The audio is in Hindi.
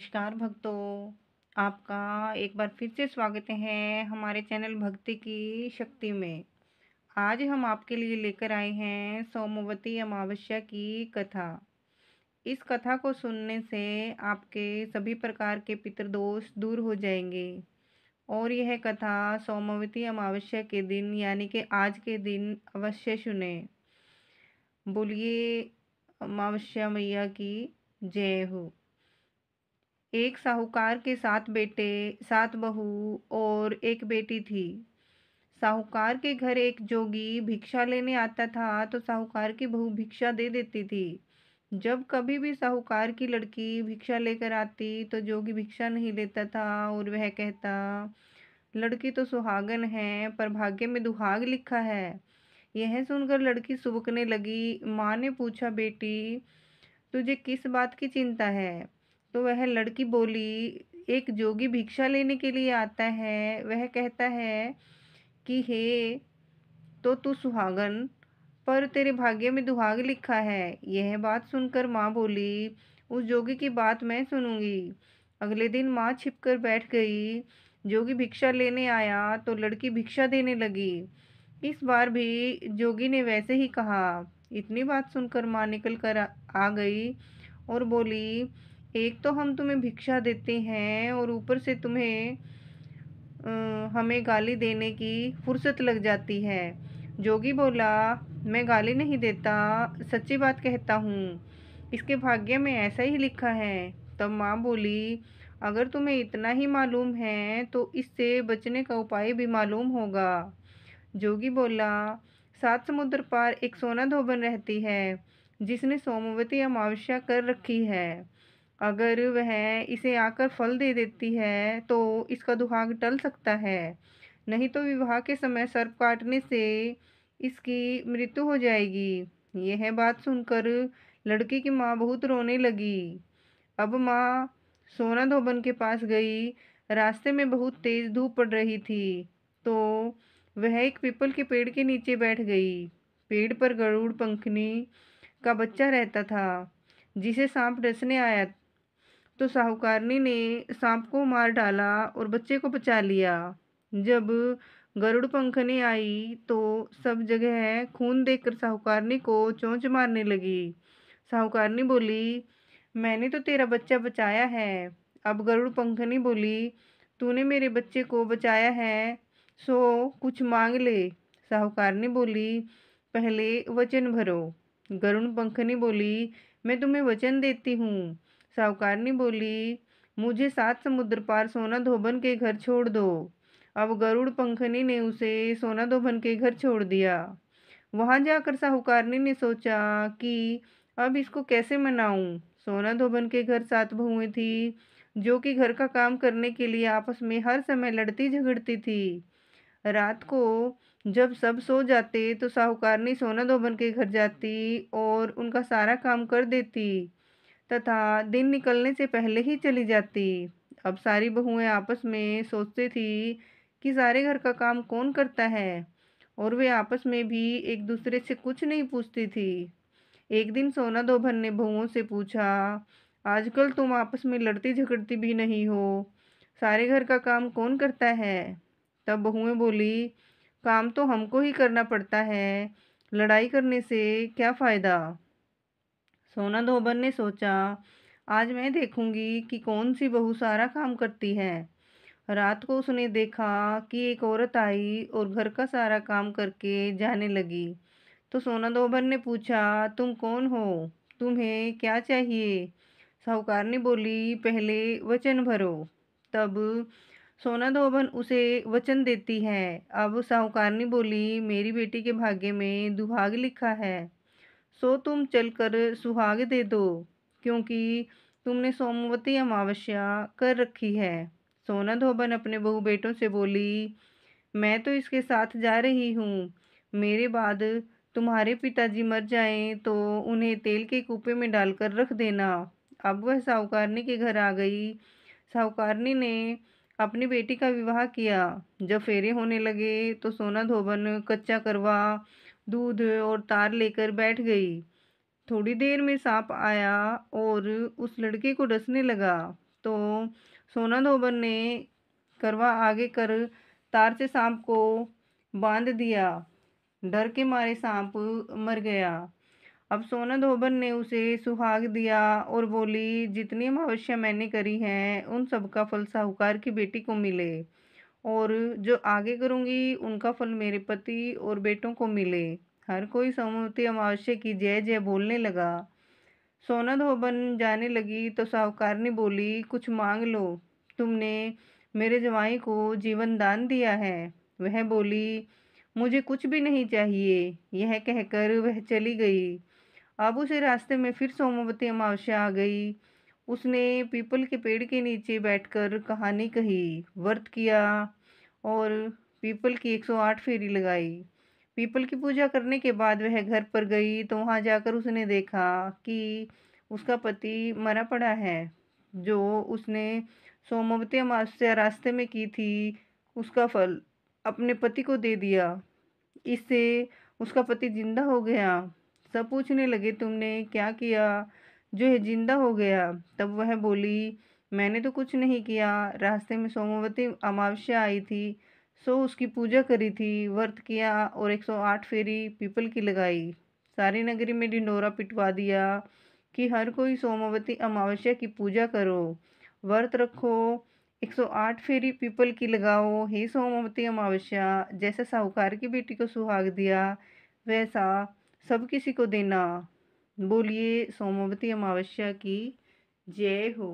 नमस्कार भक्तों, आपका एक बार फिर से स्वागत है हमारे चैनल भक्ति की शक्ति में। आज हम आपके लिए लेकर आए हैं सोमवती अमावस्या की कथा। इस कथा को सुनने से आपके सभी प्रकार के पितृदोष दूर हो जाएंगे और यह कथा सोमवती अमावस्या के दिन यानी कि आज के दिन अवश्य सुने। बोलिए अमावस्या मैया की जय हो। एक साहूकार के 7 बेटे, 7 बहू और एक बेटी थी। साहूकार के घर एक जोगी भिक्षा लेने आता था तो साहूकार की बहू भिक्षा दे देती थी। जब कभी भी साहूकार की लड़की भिक्षा लेकर आती तो जोगी भिक्षा नहीं लेता था और वह कहता, लड़की तो सुहागन है पर भाग्य में दुहाग लिखा है। यह सुनकर लड़की सुबकने लगी। माँ ने पूछा, बेटी तुझे किस बात की चिंता है? तो वह लड़की बोली, एक जोगी भिक्षा लेने के लिए आता है। वह कहता है कि हे तो तू सुहागन, पर तेरे भाग्य में दुहाग लिखा है। यह बात सुनकर माँ बोली, उस जोगी की बात मैं सुनूंगी। अगले दिन माँ छिपकर बैठ गई। जोगी भिक्षा लेने आया तो लड़की भिक्षा देने लगी। इस बार भी जोगी ने वैसे ही कहा। इतनी बात सुनकर माँ निकल कर आ गई और बोली, एक तो हम तुम्हें भिक्षा देते हैं और ऊपर से तुम्हें हमें गाली देने की फुर्सत लग जाती है। जोगी बोला, मैं गाली नहीं देता, सच्ची बात कहता हूँ। इसके भाग्य में ऐसा ही लिखा है। तब माँ बोली, अगर तुम्हें इतना ही मालूम है तो इससे बचने का उपाय भी मालूम होगा। जोगी बोला, 7 समुद्र पार एक सोना धोबन रहती है जिसने सोमवती अमावस्या कर रखी है। अगर वह इसे आकर फल दे देती है तो इसका दुहाग टल सकता है, नहीं तो विवाह के समय सर्प काटने से इसकी मृत्यु हो जाएगी। यह बात सुनकर लड़की की माँ बहुत रोने लगी। अब माँ सोना धोबन के पास गई। रास्ते में बहुत तेज धूप पड़ रही थी तो वह एक पीपल के पेड़ के नीचे बैठ गई। पेड़ पर गरुड़ पंखनी का बच्चा रहता था जिसे सांप डसने आया तो साहूकारनी ने सांप को मार डाला और बच्चे को बचा लिया। जब गरुड़ पंखनी आई तो सब जगह खून देखकर साहूकारनी को चोंच मारने लगी। साहूकारनी बोली, मैंने तो तेरा बच्चा बचाया है। अब गरुड़ पंखनी बोली, तूने मेरे बच्चे को बचाया है सो कुछ मांग ले। साहूकारनी बोली, पहले वचन भरो। गरुड़ पंखनी बोली, मैं तुम्हें वचन देती हूँ। साहूकारनी बोली, मुझे 7 समुद्र पार सोना धोबन के घर छोड़ दो। अब गरुड़ पंखनी ने उसे सोना धोबन के घर छोड़ दिया। वहां जाकर साहूकारनी ने सोचा कि अब इसको कैसे मनाऊं। सोना धोबन के घर 7 बहुएं थी जो कि घर का काम करने के लिए आपस में हर समय लड़ती झगड़ती थी। रात को जब सब सो जाते तो साहूकारनी सोना धोबन के घर जाती और उनका सारा काम कर देती तथा दिन निकलने से पहले ही चली जाती। अब सारी बहुएं आपस में सोचती थी कि सारे घर का काम कौन करता है और वे आपस में भी एक दूसरे से कुछ नहीं पूछती थी। एक दिन सोना धोबन ने बहुओं से पूछा, आजकल तुम आपस में लड़ती झगड़ती भी नहीं हो, सारे घर का काम कौन करता है? तब बहुएं बोली, काम तो हमको ही करना पड़ता है, लड़ाई करने से क्या फायदा। सोना धोबन ने सोचा, आज मैं देखूंगी कि कौन सी बहू सारा काम करती है। रात को उसने देखा कि एक औरत आई और घर का सारा काम करके जाने लगी। तो सोना धोबन ने पूछा, तुम कौन हो? तुम्हें क्या चाहिए? साहूकारनी बोली, पहले वचन भरो। तब सोना धोबन उसे वचन देती है। अब साहूकारनी बोली, मेरी बेटी के भाग्य में दुहाग लिखा है सो तुम चलकर सुहाग दे दो, क्योंकि तुमने सोमवती अमावस्या कर रखी है। सोना धोबन अपने बहू बेटों से बोली, मैं तो इसके साथ जा रही हूँ। मेरे बाद तुम्हारे पिताजी मर जाएं तो उन्हें तेल के कूपे में डालकर रख देना। अब वह साहूकारनी के घर आ गई। साहूकारनी ने अपनी बेटी का विवाह किया। जब फेरे होने लगे तो सोना धोबन कच्चा करवा, दूध और तार लेकर बैठ गई। थोड़ी देर में सांप आया और उस लड़के को डसने लगा। तो सोना धोबन ने करवा आगे कर तार से सांप को बांध दिया। डर के मारे सांप मर गया। अब सोना धोबन ने उसे सुहाग दिया और बोली, जितनी अमावस्या मैंने करी है उन सब का फल साहूकार की बेटी को मिले, और जो आगे करूंगी उनका फल मेरे पति और बेटों को मिले। हर कोई सोमवती अमावस्या की जय जय बोलने लगा। सोना धोबन जाने लगी तो साहूकारनी बोली, कुछ मांग लो, तुमने मेरे जवाई को जीवन दान दिया है। वह बोली, मुझे कुछ भी नहीं चाहिए। यह कहकर वह चली गई। अब उसे रास्ते में फिर सोमवती अमावस्या आ गई। उसने पीपल के पेड़ के नीचे बैठकर कहानी कही, व्रत किया और पीपल की 108 फेरी लगाई। पीपल की पूजा करने के बाद वह घर पर गई तो वहां जाकर उसने देखा कि उसका पति मरा पड़ा है। जो उसने सोमवती अमावस्या रास्ते में की थी, उसका फल अपने पति को दे दिया। इससे उसका पति जिंदा हो गया। सब पूछने लगे, तुमने क्या किया जो ये जिंदा हो गया? तब वह बोली, मैंने तो कुछ नहीं किया। रास्ते में सोमवती अमावस्या आई थी, सो उसकी पूजा करी थी, व्रत किया और 108 फेरी पीपल की लगाई। सारी नगरी में ढिंढोरा पिटवा दिया कि हर कोई सोमवती अमावस्या की पूजा करो, व्रत रखो, 108 फेरी पीपल की लगाओ। हे सोमवती अमावस्या, जैसा साहूकार की बेटी को सुहाग दिया वैसा सब किसी को देना। बोलिए सोमवती अमावस्या की जय हो।